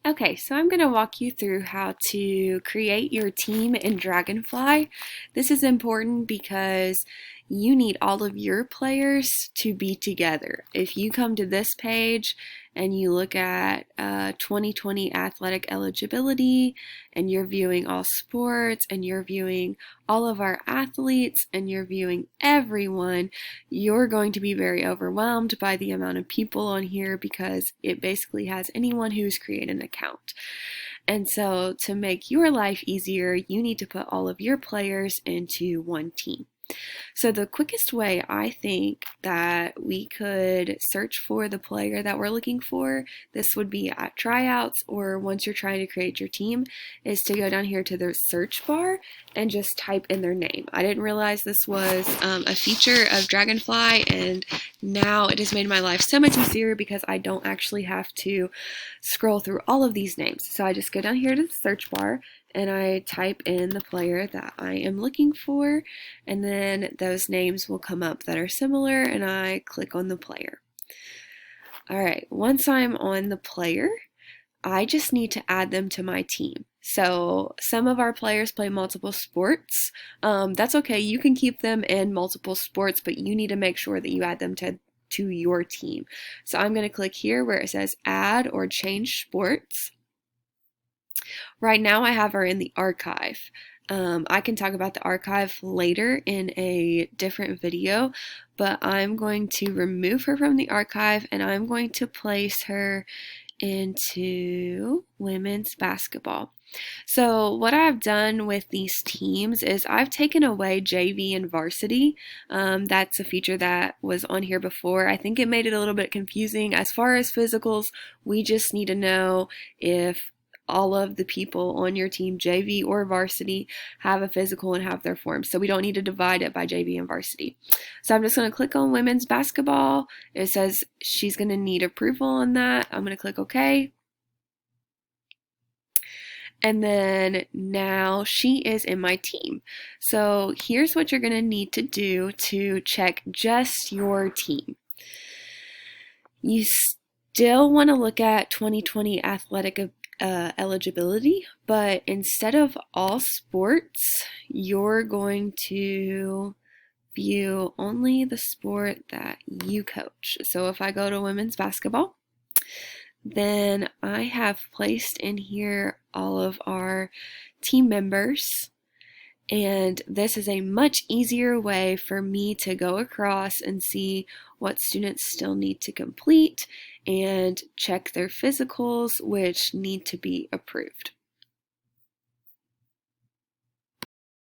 Okay, so I'm going to walk you through how to create your team in Dragonfly. This is important because you need all of your players to be together. If you come to this page and you look at 2020 athletic eligibility and you're viewing all sports and you're viewing all of our athletes and you're viewing everyone, you're going to be very overwhelmed by the amount of people on here because it basically has anyone who's created an account. And so to make your life easier, you need to put all of your players into one team. So the quickest way I think that we could search for the player that we're looking for, this would be at tryouts or once you're trying to create your team, is to go down here to the search bar and just type in their name. I didn't realize this was a feature of Dragonfly, and now it has made my life so much easier because I don't actually have to scroll through all of these names. So I just go down here to the search bar and I type in the player that I am looking for, and then those names will come up that are similar, and I click on the player. All right, once I'm on the player, I just need to add them to my team. So some of our players play multiple sports. That's okay, you can keep them in multiple sports, but you need to make sure that you add them to your team. So I'm going to click here where it says add or change sports. Right now I have her in the archive. I can talk about the archive later in a different video, but I'm going to remove her from the archive and I'm going to place her into women's basketball. So what I've done with these teams is I've taken away JV and varsity. That's a feature that was on here before. I think it made it a little bit confusing. As far as physicals, we just need to know if all of the people on your team, JV or varsity, have a physical and have their form. So we don't need to divide it by JV and varsity. So I'm just going to click on women's basketball. It says she's going to need approval on that. I'm going to click OK. And then now she is in my team. So here's what you're going to need to do to check just your team. You still want to look at 2020 athletic eligibility, but instead of all sports, you're going to view only the sport that you coach. So if I go to women's basketball, then I have placed in here all of our team members, and this is a much easier way for me to go across and see what students still need to complete and check their physicals, which need to be approved.